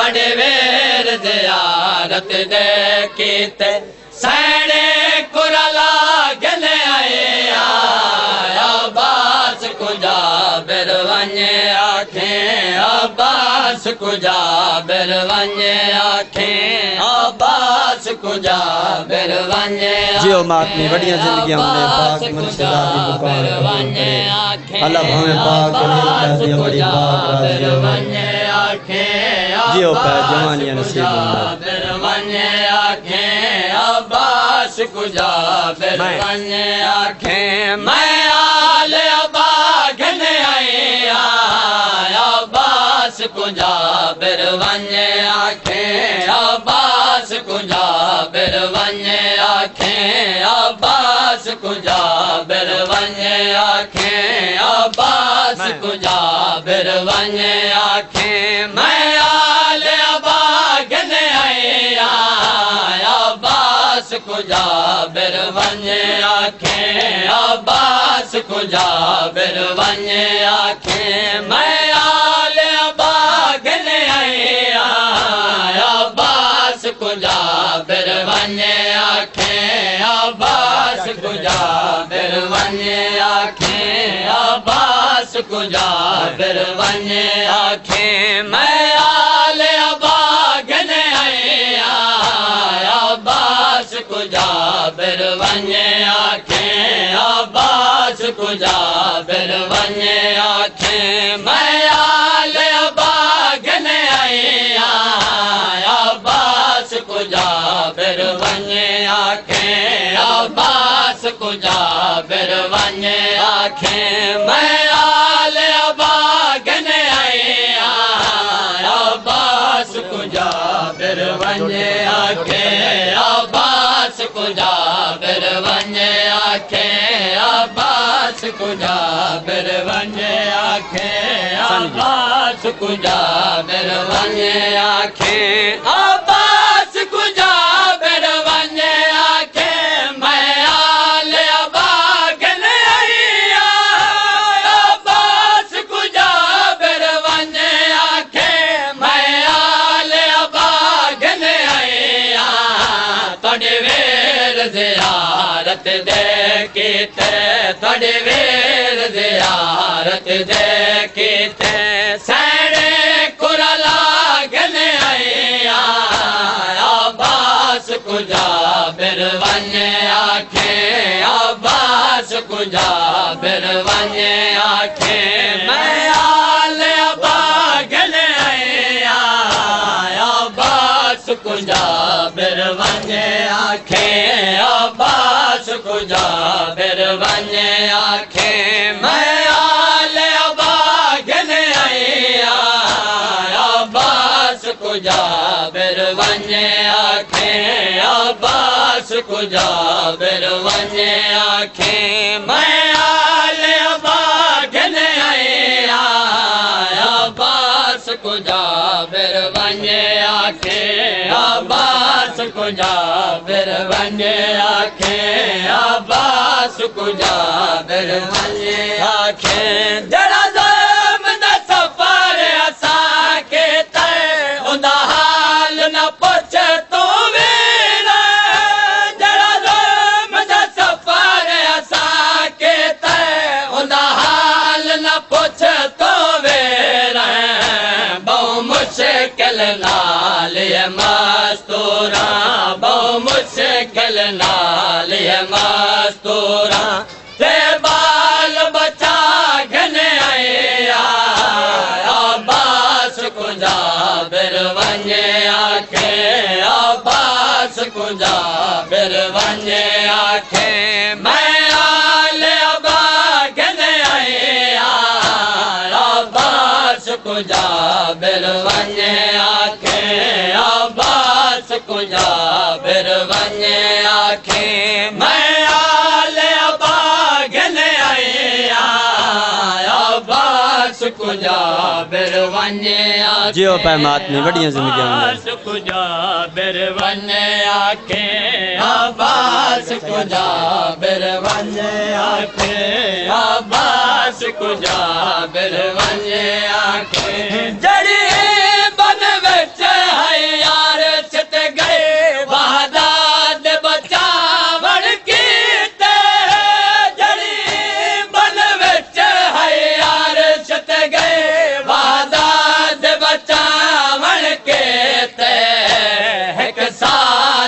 تھوڑے ویر زیارت دے کیتے سینے کرالا گلے آئے عباس کو جابر ونجے آکھیں عباس کو جابر ونجے آکھیں عباس کو جابر ونجے جیو ماتمی وڈیاں زندگیاں ہونے پاک منشدہ دی بکار کریں اللہ بھامیں پاک کریں بڑی پاک راضی ہونے جیو پہ جوانیاں نصیب ہونے عباس کو جابر ونجے آکھیں میں آل اباگھنے آئے عباس کو جابر ونجے آکھیں عباس کو جابر ونجے آکھیں عباس کو جابر ونجے آکھیں عباس کو جابر ونجے آکھیں میں آل اباگھنے آئے عباس کو جابر ونجے آکھیں عباس کو جابر ونجے آکھیں میں آل اباگھنے آئے عباس کو جابر ونجے آکھیں عباس کو جابر ونجے آکھیں عباس کو جابر ونجے آکھیں میں آل اباگھنے آئے عباس کو جابر ونجے آکھیں عباس کو جابر ونجے آکھیں میں آل اباگھنے آئے عباس کو جابر ونجے آکھیں عباس کو جابر ونجے آکھیں میں آل اباگھنے آئے عباس کو جابر ونجے آکھیں عباس کو جابر ونجے آکھیں عباس کو جابر ونجے آکھیں عباس کو جابر ونجے آکھیں عباس کو جابر ونجے آکھیں میں آل اباگھنے آئے عباس کو جابر ونجے آکھیں میں آل اباگھنے آئے تھوڑے ویر زیارت دے کیتے تھوڑے ویر زیارت دے کیتے سینے کرالا گلے آئے عباس کو جابر ونجے آکھیں عباس کو جابر ونجے آکھیں میں آل اباگھنے آئے عباس کو جابر ونجے آکھیں عباس کو جابر ونجے آکھیں میں آل اباگھنے آئے عباس کو جابر ونجے آکھیں عباس کو جابر ونجے آکھیں میں آل اباگھنے آئے عباس کو جابر ونجے آکھیں عباس کو جابر ونجے آکھیں عباس کو جابر ونجے آکھیں جڑا ظلم دا سفر اساں کے تے اوندا حال نہ پوچھ تو ویرا جڑا ظلم دا سفر اساں کے تے اوندا حال نہ پوچھ تو ویرا بہو مشکل نال یہ مستوراں بہو مشکل نال یہ مستوراں تے بال بچا گھنے آئے عباس کو جابر ونجے آکھیں عباس کو جابر ونجے آکھیں میں آل اباگھنے آئے عباس کو جابر ونجے آکھیں عباس کو جابر ونجے آکھیں میں آل اباگھنے آئے عباس کو جابر ونجے آکھیں جیو پہ ماتمی وڈیاں زندگیاں ہونے عباس کو جابر ونجے آکھیں عباس کو جابر ونجے آکھیں عباس کو جابر ونجے آکھیں جڑی بن وچ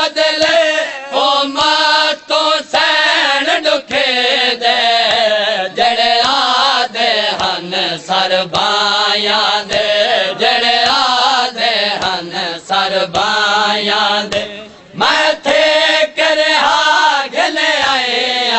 بدلے او ماتوں سین دکھے دے جڑے آدے ہن سر بایاں دے جڑے آدے ہن سر بایاں دے میں تھے کرے گلے آئے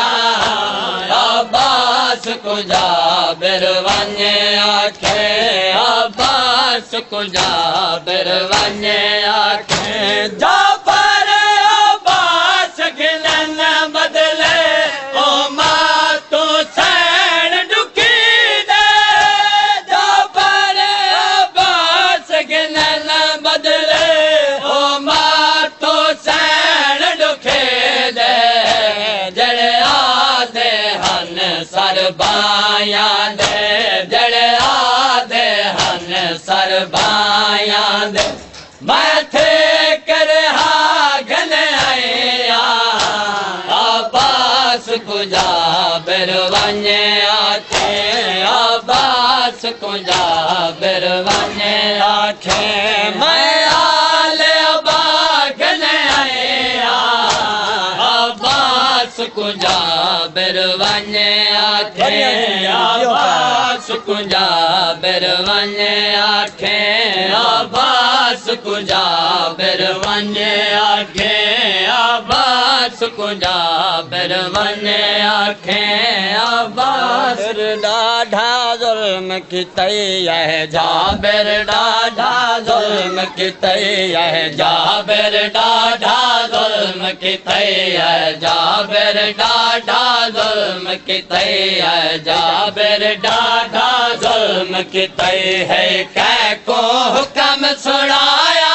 عباس کو جابر ونے آکھے عباس کو جابر ونے آکھے جعفر عباس گلن بدلے او ماتوں سین دکھی دے جعفر عباس گلن بدلے او ماتوں سین دکھی دے جڑے آدے ہن سر بایاں دے جڑے آدے ہن سر بایاں دے میں تھے کرے گلے آئے عباس کو جابر ونے آکھے عباس کو جابر ونے آکھے میں آل ابا گلے آئے عباس کو جابر ونے آکھے عباس کو جابر ونے آکھے عباس کو جابر ونے آکھے عباس کو جابر ونے آکھے عباس ڈاڈھا ظلم کیتے ہے جابر ڈاڈھا ظلم کیتے ہے جابر ڈاڈھا ظلم کیتے ہے جابر ڈاڈھا ظلم کیتے ہے جابر ڈاڈھا ظلم کیتے ہے کہ کو حکم سنایا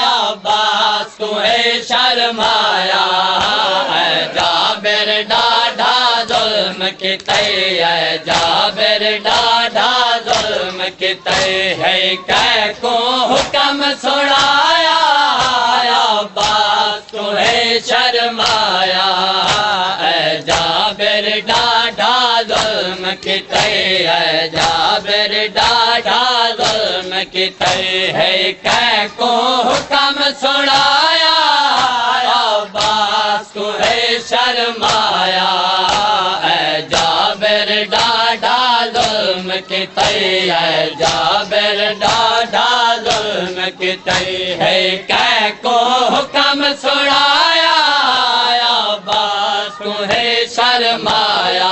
عباس کو ہے شرمایا ہے جابر ڈاڈھا ظلم کیتے ہے جابر ڈاڈھا ظلم کیتے ہے کہ کو حکم سنایا عباس کو ہے شرمایا ہے جابر ڈاڈھا ظلم کیتے ہے جابر ڈاڈھا ظلم کیتے ہے کہ کو حکم سنایا عباس کو ہے شرمایا ہے جابر ڈاڈھا ظلم کیتے ہے جابر ڈاڈھا ظلم کیتے ہے کہ کو حکم سنایا عباس کو ہے شرمایا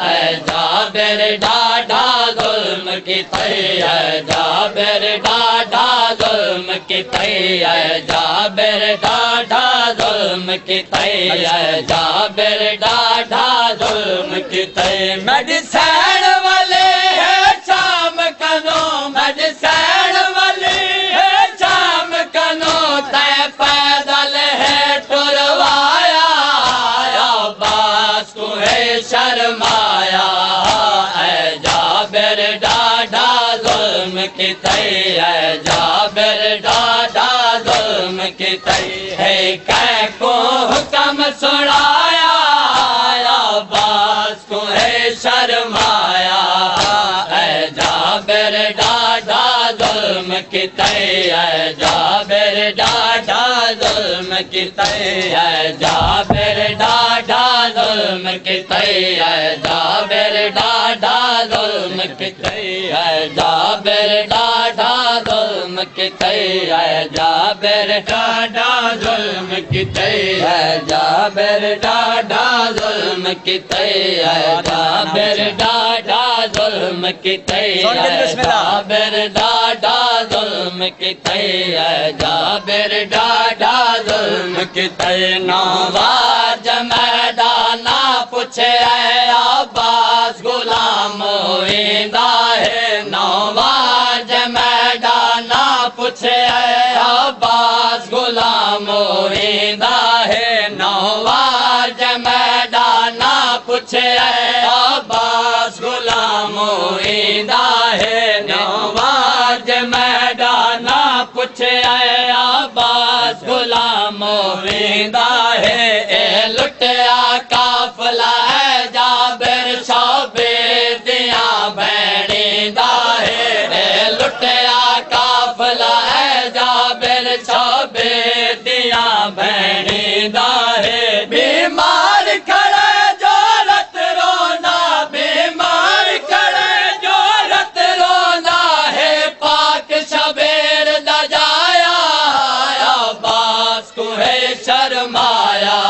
ہے جابر ڈاڈھا ظلم کیتے ہے جابر ڈاڈھا ظلم کیتے ہے جابر ڈاڈھا ظلم کیتے ہے جابر ڈاڈھا ظلم کیتے میڈیسن والے ہے شام کنو میڈیسن والے ہے شام کنو تے پیدل ہے ٹروایا عباس کو ہے شرمایا ہے جابر ڈاڈھا ظلم کیتے ہے جابر ڈاڈھا ظلم کیتے ہے کہ کو حکم سنایا عباس کو ہے شرمایا ہے جابر ڈاڈھا ظلم کیتے ہے جابر ڈاڈھا ظلم کیتے ہے جابر ڈاڈھا ظلم کیتے ہے جابر ڈاڈھا ظلم کیتے ہے جابر ڈاڈھا ظلم کیتے ہے جابر ڈاڈھا ظلم کیتے ہے جابر ڈاڈھا ظلم کیتے ہے جابر ڈاڈھا ظلم کیتے ہے جابر ڈاڈھا ظلم کیتے ہے جابر ڈاڈھا ظلم کیتے نواز میدان پوچھے عباس غلام ہویندا ہے نواز میدان پوچھے عباس غلام ہویندا ہے نواز میدان پوچھے عباس غلام ہویندا ہے نواز میدان پوچھے عباس غلام ہویندا ہے اے لٹیا قافلہ ہے جابر شعبے دیاں بھینڈا ہے اے لٹیا قافلہ ہے جابر شعبے دیا بہنی دارے بیمار کھڑے جو رت رونا بیمار کھڑے جو رت رونا ہے پاک شبیر دا جایا عباس کو ہے شرمایا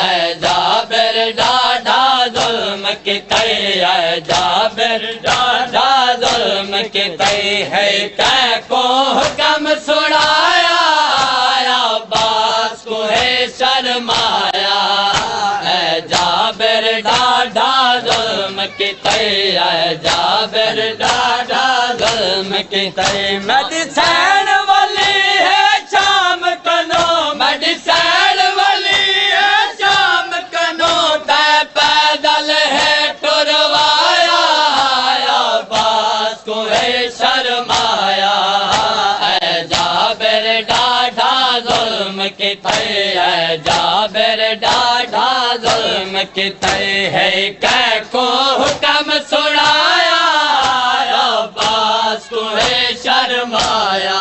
اے جابر ڈاڈا ظلم کی تئی اے جابر ڈاڈا ظلم کی تئی ہے کہ کو حکم سنایا عباس کو ہے شرمایا اے جابر ڈاڈا ظلم کی تئی اے جابر ڈاڈا ظلم کی تئی میڈیسین والی ہے شام کنو میڈیسین والی ہے شام کنو تے پیدل ہے ٹروایا عباس کو ہے شرمایا اے جابر ڈاڈا ظلم کی تئی اے جابر ڈاڈا ظلم کی تئی ہے کہ کو حکم سنایا عباس کو ہے شرمایا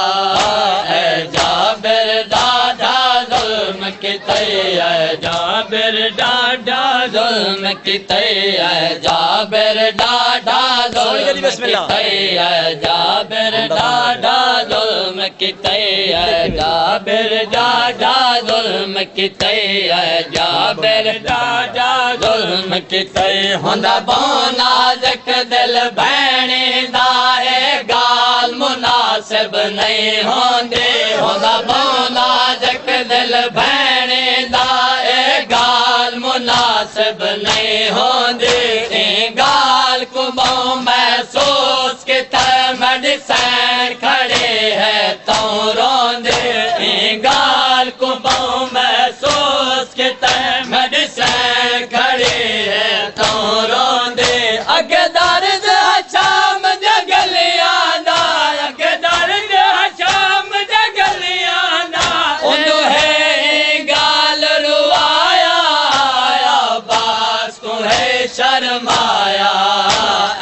اے جابر ڈاڈا ظلم کی تئی اے جابر ڈاڈا ظلم کی تئی اے جابر ڈاڈا ظلم کی تئی اے جابر ڈاڈا ظلم کی تئی اے جابر ڈاڈا ظلم کی تئی اے جابر ڈاڈا ظلم کی تئی ہوندا بونا جک دل بہنی دا اے گال مناسب نہیں ہوندے ہوندا بونا جک دل بہنی دا اے گال مناسب نہیں ہوندے اے گال کو بہوں محسوس کے تے میڈیسین کھڑے ہے تو روندے اے گال کو بہوں محسوس کے تے میڈیسین کھڑے ہے تو روندے اگے درد ہے شام جگلیاں دا اگے درد ہے شام جگلیاں دا اندو ہے گال روایا عباس کو ہے شرمایا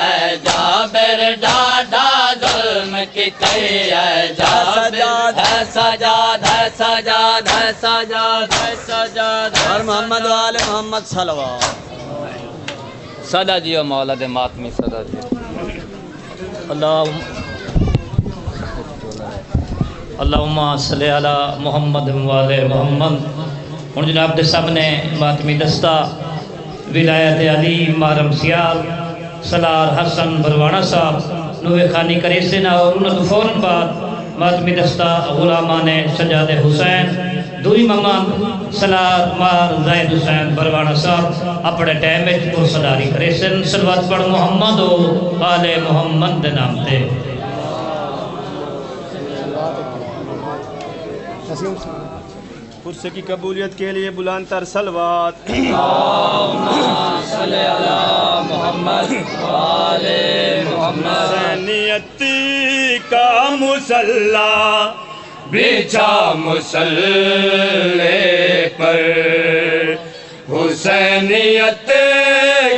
اے جابر ڈاڈا ظلم کی تئی اے جابر ہے سجاد ہے سجاد ہے سجاد ہے سجاد اور محمد و آل محمد صلوات صدا جیو مولا دے ماتمی صدا جیو اللہم صلی علی محمد و آل محمد ہن جناب دے سامنے ماتمی دستہ ولایت علی مارم سیال سلار حسن بروانہ صاحب نوے خانی کریسن اور انہوں فوراً بعد ماتمی دستہ غلامان سجاد حسین دوئی ممان سلار مار زید حسین بروانہ صاحب اپنے ٹیمج پر صداری کریسن سلوات پڑھ محمد و آل محمد دے نام تے قرص کی قبولیت کے لیے بلند تر صلوات اللہم صلی علی محمد وآل محمد حسینیت کا مصلی بچھا مصلی پر حسینیت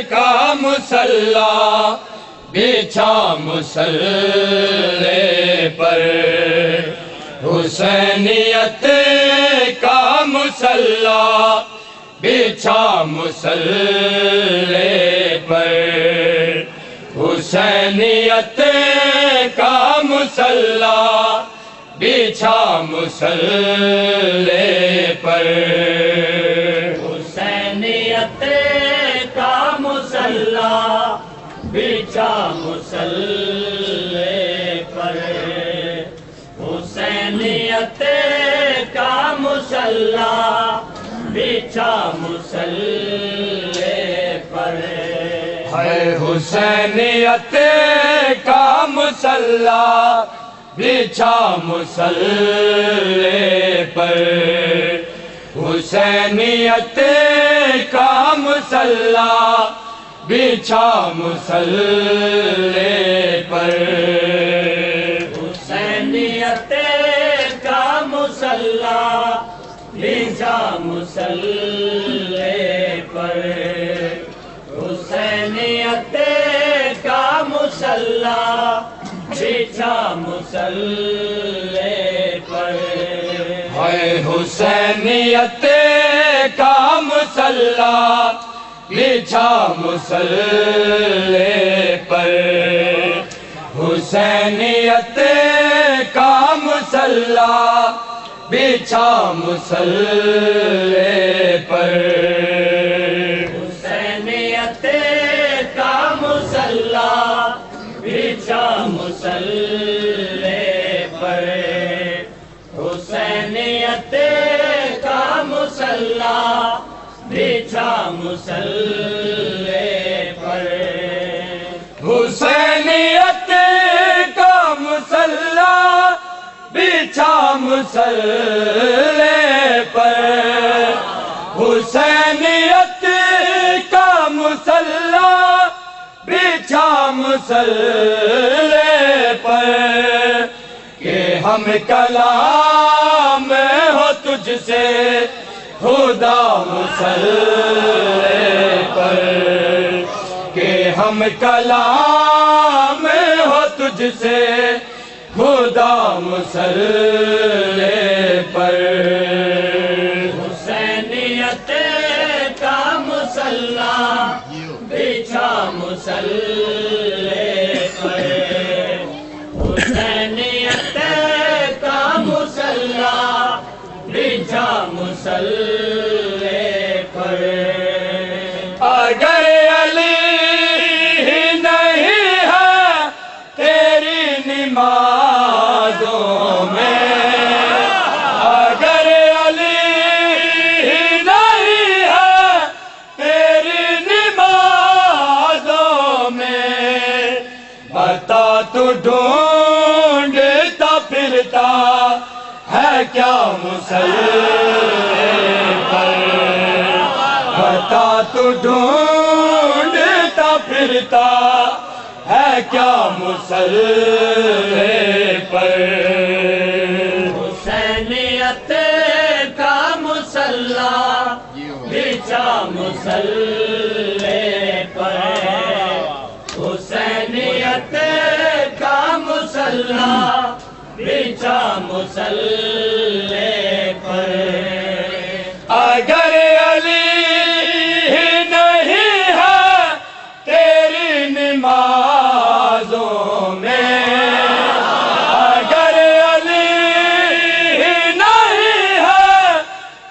کا مصلی بچھا مصلی پر حسینیت کا مصلی بچھا مصلی پر حسینیت کا مصلی بچھا مصلی پر حسینیت کا مصلی بچھا مصلی پر حسینیت کا مصلی بچھا مصلی پر ہے حسینیت کا مصلی بچھا مصلی پر حسینیت کا مصلی بچھا مصلی پر حسینیت کا مصلی بچھا مصلی پر حسینیت کا مصلی بچھا مصلی پر اے حسینیت کا مصلی بچھا مصلی پر، حسینیت کا مصلی بچھا مصلی پر، حسینیت کا مصلی بچھا مصلی پر، حسینیت کا مصلی بچھا مصلی پر، حسینیت کا مصلی بچھا مصلی پر، حسینیت کا مصلی بچھا مصلی پر، کہ ہم کلام ہو تجھ سے خدا مصلی پر، کہ ہم کلام ہو تجھ سے خدا مصلی پر، حسینیت کا مصلی بچھا مصلی پر، حسینیت کا مصلی بچھا مصلی پر، اگر علی ہی نہیں ہے تیری نمازوں میں، اگر علی ہی نہیں ہے تیری نمازوں میں، بتا تو ڈھونڈتا پھرتا ہے کیا مصلی پر، بتا تو ڈھونڈتا پھرتا ہے کیا مصلی پر، حسینیت کا مصلی بچھا مصلی پر، حسینیت کا مصلی بچھا مصلی پر، اگر علی ہی نہیں ہے تیری نمازوں میں، اگر علی ہی نہیں ہے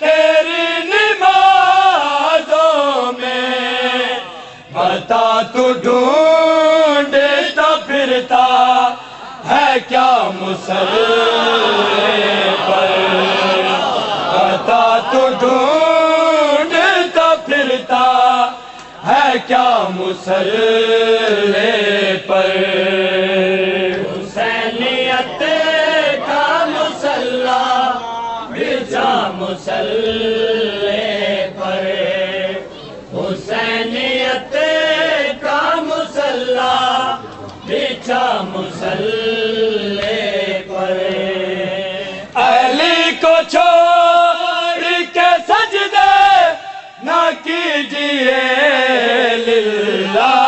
تیری نمازوں میں، بتا تو ڈھونڈتا پھرتا ہے کیا مصلی پر، بتا تو ڈھونڈتا پھرتا ہے کیا مصلی پر، حسینیت کا مصلی بچھا مصلی پر، حسینیت کا مصلی بچھا مصلی پر، علی کو چھوڑ کے سجدے نہ کیجئے للہ،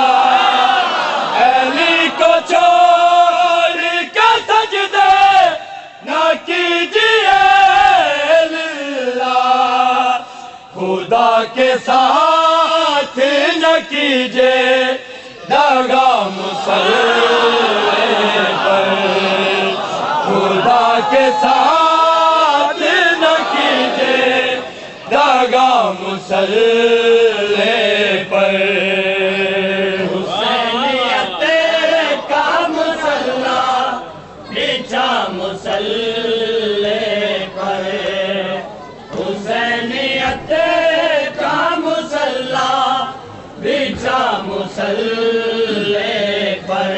علی کو چھوڑ کے سجدے نہ کیجئے للہ، خدا کے ساتھ نہ کیجئے دغا مصلی پر، خدا کے ساتھ نہ کیجئے دغا مصلی پر، حسینیت کا مصلی بچھا مصلی پر، حسینیت کا مصلی بچھا مصلی پر،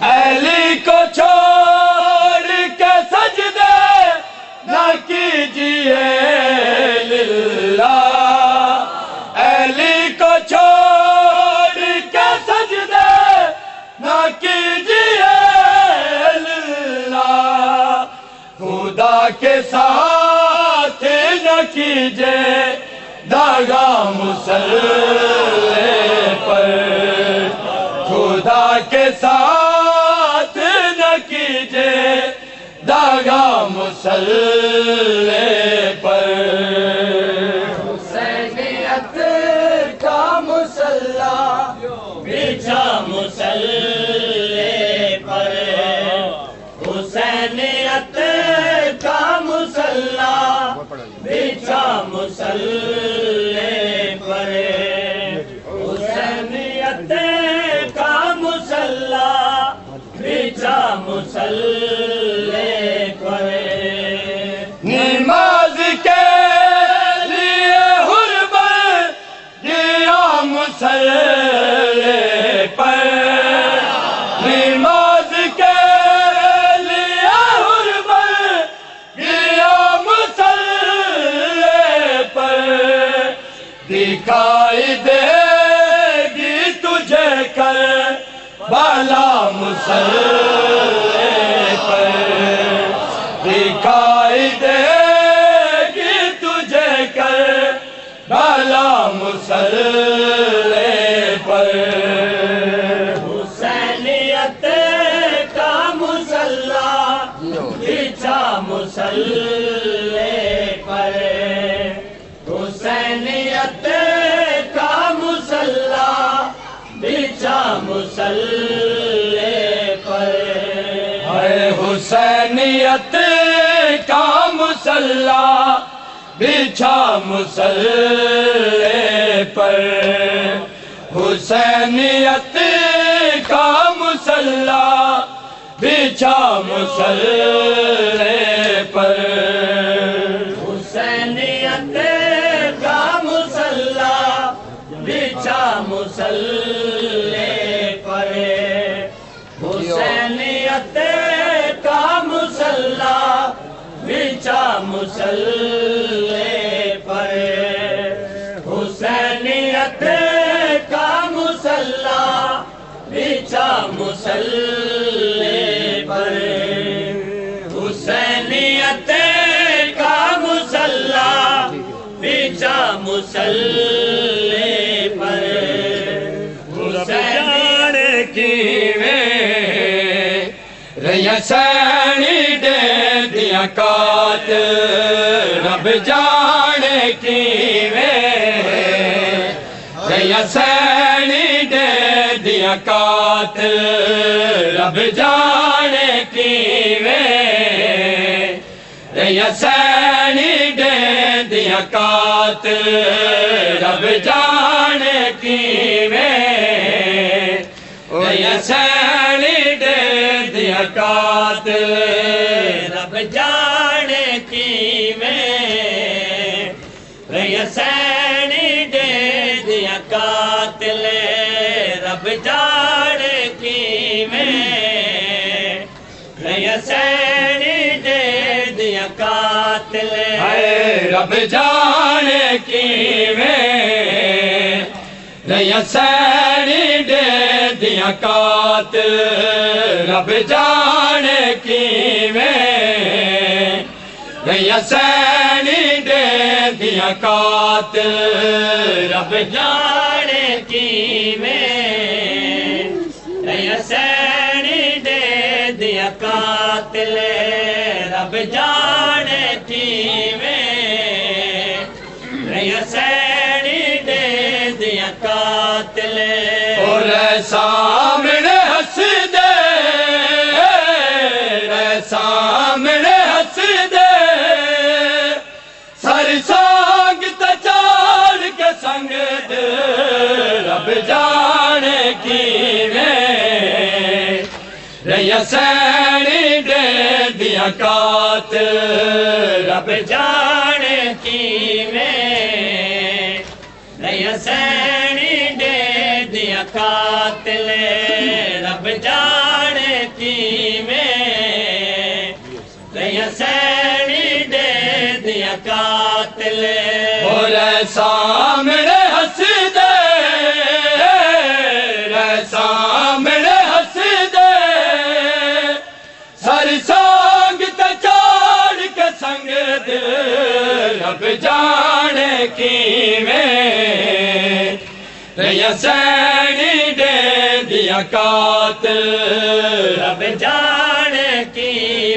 علی کو چھوڑ کے سجدے نہ کیجئے للہ، علی کو چھوڑ کے سجدے نہ کیجئے للہ، خدا کے ساتھ نہ کیجئے دغا مصلی پر، خدا کے ساتھ نہ کیجئے دغا مسلے پر حسینیت کا مسلح بچھا مسلے پر حسینیت کا مسلح بچھا مسلے پر حسینیت کا مسلح بچھا مسلے پر نماز کے لیے حربت گیا مسلے پر نماز کے لیے حربت گیا مسلے پر دکھائی دے گی تجھے کر بالا مسلے پر دکھائی دے گی تجھے کر بالا مسلے پر حسینیت کا مسلح بچھا مسلے پر حسینیت کا مسلح بچھا مسلے پر ہے حسینیت کا مسلح بچھا مسلے پر حسینیت کا مسلح بچھا مسلے پر حسینیت کا مسلح بچھا مسلے پر حسینیت کا مسلح بچھا مسلے پر حسینیت کا مسلح بچھا مسلے پر حسینیت کا مسلح بچھا مسلے پر حسین کی ریسانی دے دیا کات رب جانے کی ریسانی دے دیا کات رب جانے کی ریسانی دے دیا کات رب جانے کی ریسانی دے دیا کات رب جانے کی ریسانی دے دیا کات رب جانے کی ریسانی دے دیا کات رب جانے کی ریسانی دے دیا کات رب جانے کی ریسانی دے دیا کات رب جانے کی ریسانی دے دیا کات رب جانے کی ریسانی دے دیا کات اور سامنے ہنس دے سامنے ہنس دے سر سانگ تچار کے سنگ دے رب جانے کی ریسانی دے دیا کات رب جانے کی ریسانی دے دیا کات رب جانے کی ریسانی دے دیا کات اور سامنے ہنس دے سامنے ہنس دے سر سانگ تچار کے سنگ دے رب جانے کی ریسانی دے دیا کات رب جانے کی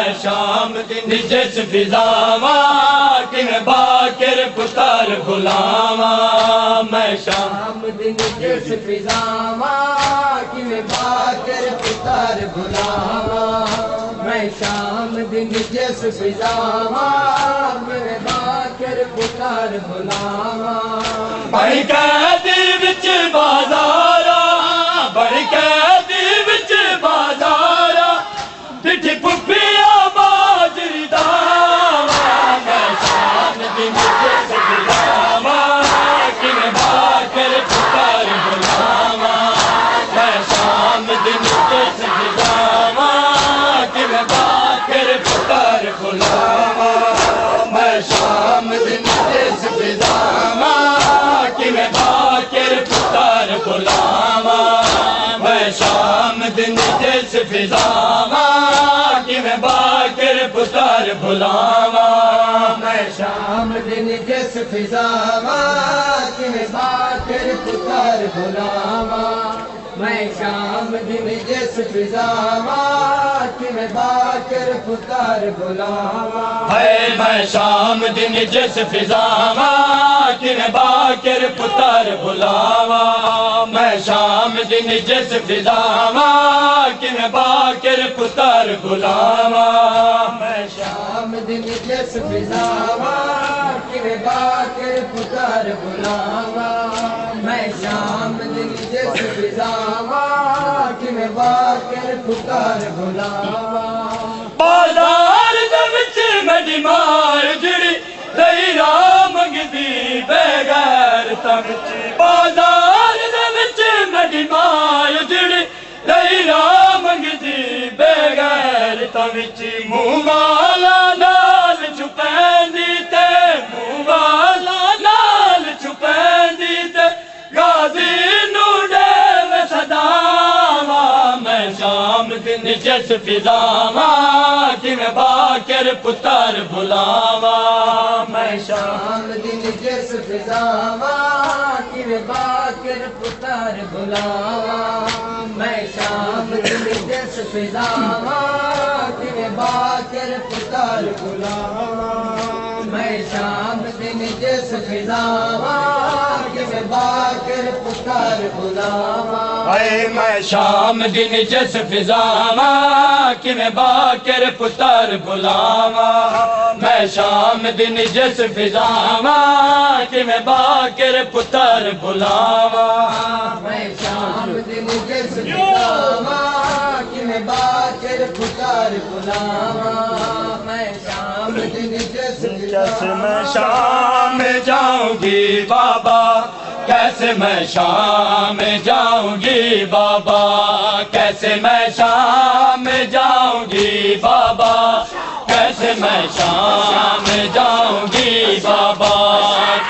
میں شام دن جس فضاواں کہ میں باکر پتر غلاواں میں شام دن جس فضاواں کہ میں باکر پتر غلاواں میں شام دن جس فضاواں میں باکر پتر غلاواں بڑی قیدی وچ بازارا بڑی قیدی وچ بازارا ڈٹھی پھپھیا باجری داواں میں شام دن جس فضاواں کہ میں باکر پتر غلاواں میں شام دن جس فضاواں کہ میں باکر پتر غلاواں میں شام دن جس فضاواں کہ میں باکر پتر غلاواں میں شام دن جس فضاواں کہ میں باکر پتر غلاواں میں شام دن جس فضاواں کہ میں باکر پتر غلاواں میں شام دن جس فضاواں کہ میں باکر پتر غلاواں ہے میں شام دن جس فضاواں کہ میں باکر پتر غلاواں میں شام دن جس فضاواں کہ میں باکر پتر غلاواں میں شام دن جس فضاواں کہ میں باکر پتر غلاواں میں شام دن جس فضاواں کہ میں باکر پتر غلاواں بازار دے وچ میری مار جڑی رہی راہ منگدی بے غیرتاں وچ بازار دے وچ میری مار جڑی رہی راہ منگدی بے غیرتاں وچ منہ والا نال چھپیندی تے منہ والا نال چھپیندی تے غازی نوں دے صداواں میں شام دن جس فضاواں کہ میں باکر پتر غلاواں میں شام دن جس فضاواں کہ میں باکر پتر غلاواں میں شام دن جس فضاواں کہ میں باکر پتر غلاواں میں شام دن جس فضاواں کہ میں باکر پتر غلاواں اے میں شام دن جس فضاواں کہ میں باکر پتر غلاواں میں شام دن جس فضاواں کہ میں باکر پتر غلاواں میں شام دن جس فضاواں کہ میں باکر پتر غلاواں میں شام دن جس میں شام جاؤں گی بابا کیسے میں شام جاؤں گی بابا کیسے میں شام جاؤں گی بابا کیسے میں شام جاؤں گی بابا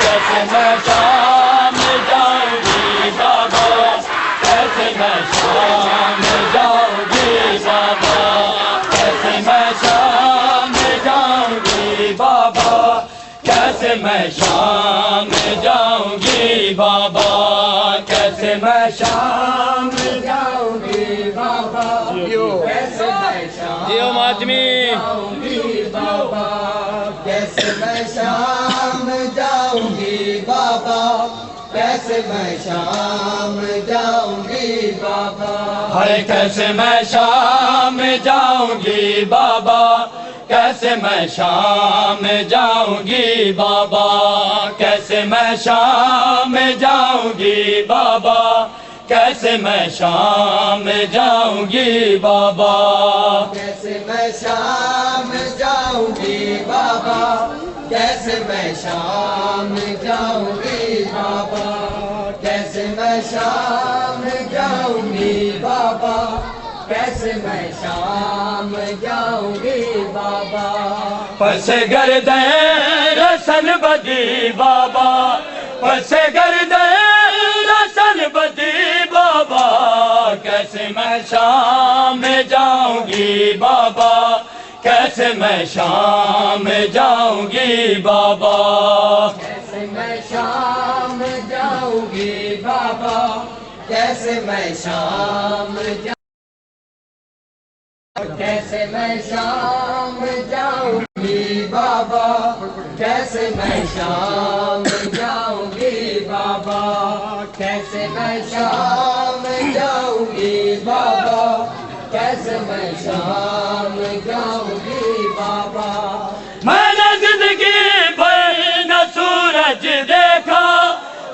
کیسے میں شام جاؤں گی بابا کیسے میں شام جاؤں گی بابا کیسے میں شام جاؤں گی بابا کیسے میں شام جاؤں گی بابا کیسے میں شام جاؤں گی بابا کیسے میں شام ماتمی جاؤں گی بابا کیسے میں شام جاؤں گی بابا کیسے میں شام جاؤں گی بابا ہائے کیسے میں شام جاؤں گی بابا کیسے میں شام جاؤں گی بابا کیسے میں شام جاؤں گی بابا کیسے میں شام جاؤں گی بابا کیسے میں شام جاؤں گی بابا کیسے میں شام جاؤں گی بابا کیسے میں شام جاؤں گی بابا کیسے میں شام جاؤں گی بابا پس گردے رسن بدی بابا پس گردے رسن بدی بابا کیسے میں شام جاؤں گی بابا کیسے میں شام جاؤں گی بابا کیسے میں شام جاؤں گی بابا کیسے میں شام کیسے میں شام جاؤں گی بابا کیسے میں شام جاؤں گی بابا کیسے میں شام جاؤں گی بابا کیسے میں شام جاؤں گی بابا میں نے زندگی بھر نہ سورج دیکھا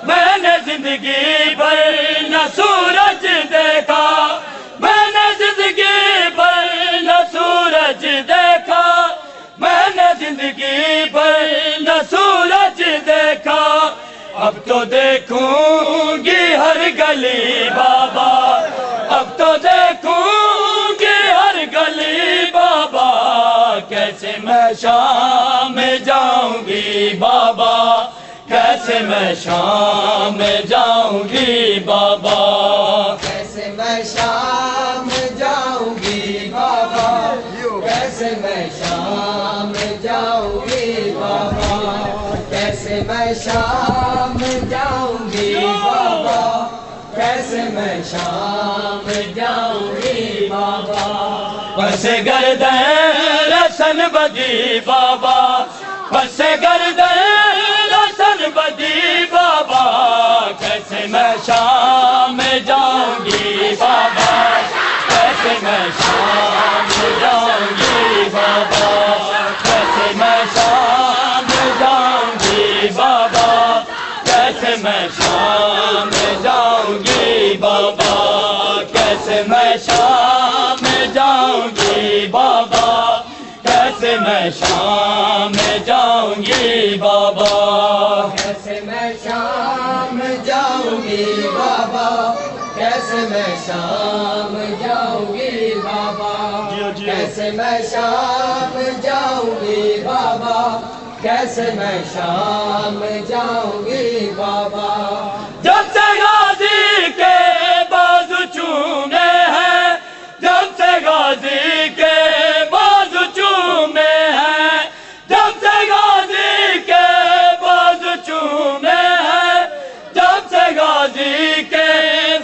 میں نے زندگی بھر نہ سورج دیکھا میں نے زندگی بھر نہ سورج دیکھا میں نے زندگی بھر نہ سورج دیکھا اب تو دیکھوں گی ہر گلی بابا اب تو دیکھوں گی ہر گلی بابا کیسے میں شام میں جاؤں گی بابا کیسے میں شام میں جاؤں گی بابا کیسے میں شام جاؤں گی بابا کیسے میں شام جاؤں گی بابا کیسے میں شام جاؤں گی بابا کیسے میں شام جاؤں گی بابا بس گردن رسن بدی بابا بس گردن رسن بدی بابا کیسے میں شام میں جاؤں گی بابا کیسے میں شام میں جاؤں گی بابا کیسے میں شام میں جاؤں گی بابا کیسے میں شام میں جاؤں گی بابا کیسے میں شام میں جاؤں گی بابا کیسے میں شام میں جاؤں گی بابا کیسے میں شام جاؤں گی بابا کیسے میں شام جاؤں گی بابا کیسے میں شام جاؤں گی بابا کیسے میں شام جاؤں گی بابا جب سے غازی کے بازو چومے ہیں جب سے غازی کے بازو چومے ہیں جب سے غازی کے بازو چومے ہیں جب سے غازی کے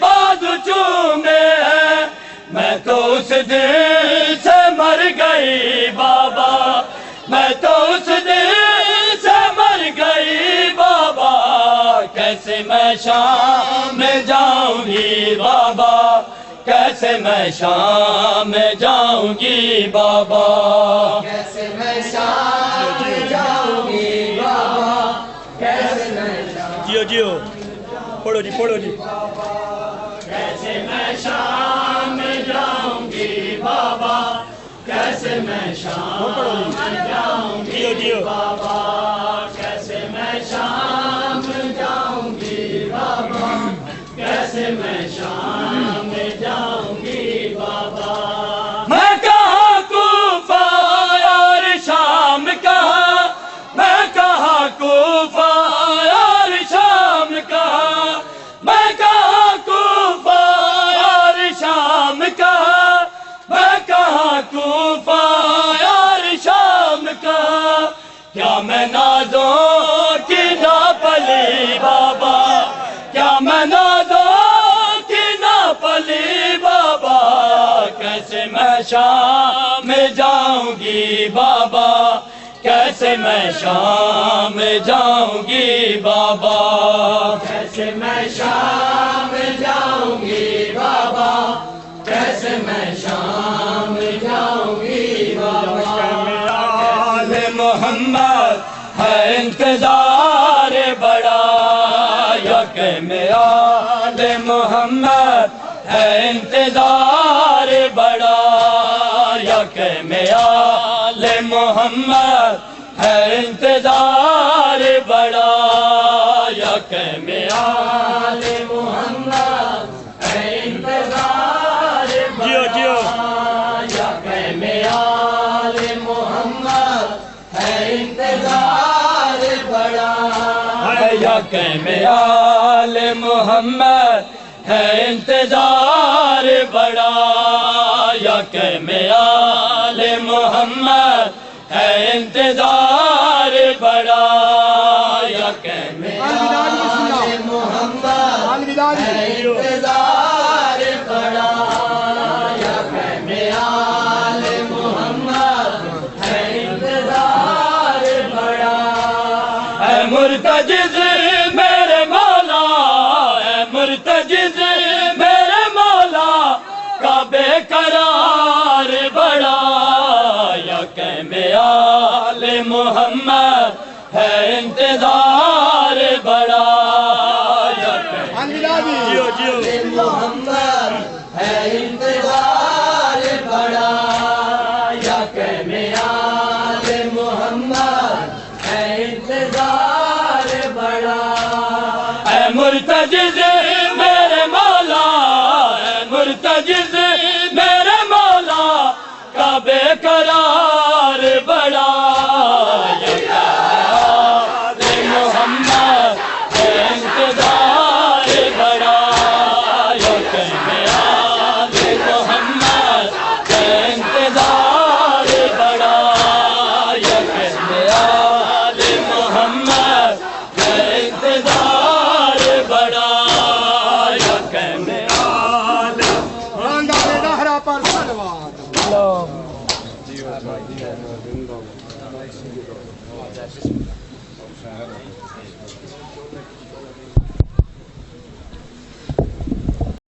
بازو چومے ہیں میں تو اس دل سے مر گئی بابا میں تو اس دل سے مر گئی بابا کیسے میں شام میں جاؤں گی بابا کیسے میں شام میں جاؤں گی بابا کیسے میں شام جاؤں گی بابا کیسے میں شام جیو پڑھو جی کیسے میں شام میں جاؤں گی بابا کیسے میں شام میں جاؤں گی بابا کیسے میں شام میں جاؤں گی بابا کیسے میں شام میں جاؤں گی بابا میں کہاں کوفہ اور شام کہاں میں کہاں کوفہ اور شام کہاں میں کہاں کوفہ اور شام کہاں میں کہاں کوفہ اور شام کہاں کیا میں نازوں کی ناپلی بابا کیا میں نازوں کی ناپلی بابا کیسے میں شام میں جاؤں گی بابا کیسے میں شام میں جاؤں گی بابا کیسے میں شام میں جاؤں گی بابا کیسے میں شام جاؤں گی بابا آل محمد ہے انتظار بڑا یک میں آل محمد ہے انتظار بڑا یک میں آل محمد ہے انتظار بڑا یک میں آل محمد ہے انتظار جیو یک میں آل محمد ہے انتظار بڑا یک میں آل محمد ہے انتظار بڑا یک میں آل محمد ہے انتظار بڑا یک میں آل محمد ہے انتظار بڑا یک میں آل مرتجز میرے مولا اے مرتجز میرے مولا کعبے قرار بڑا یا کہ میں آل محمد ہے انتظار بڑا یا کہ جیو جیو محمد ہے انتظار بڑا یا کہ میال محمد ہے انتظار بڑا اے مرتجز میرے مولا اے مرتجز میرے مولا کعبے قرار بڑا یا کہ محمد ہے انتظار بڑا یا کہ محمد ہے انتظار بڑا یا کہ محمد ہے انتظار بڑا یا کہ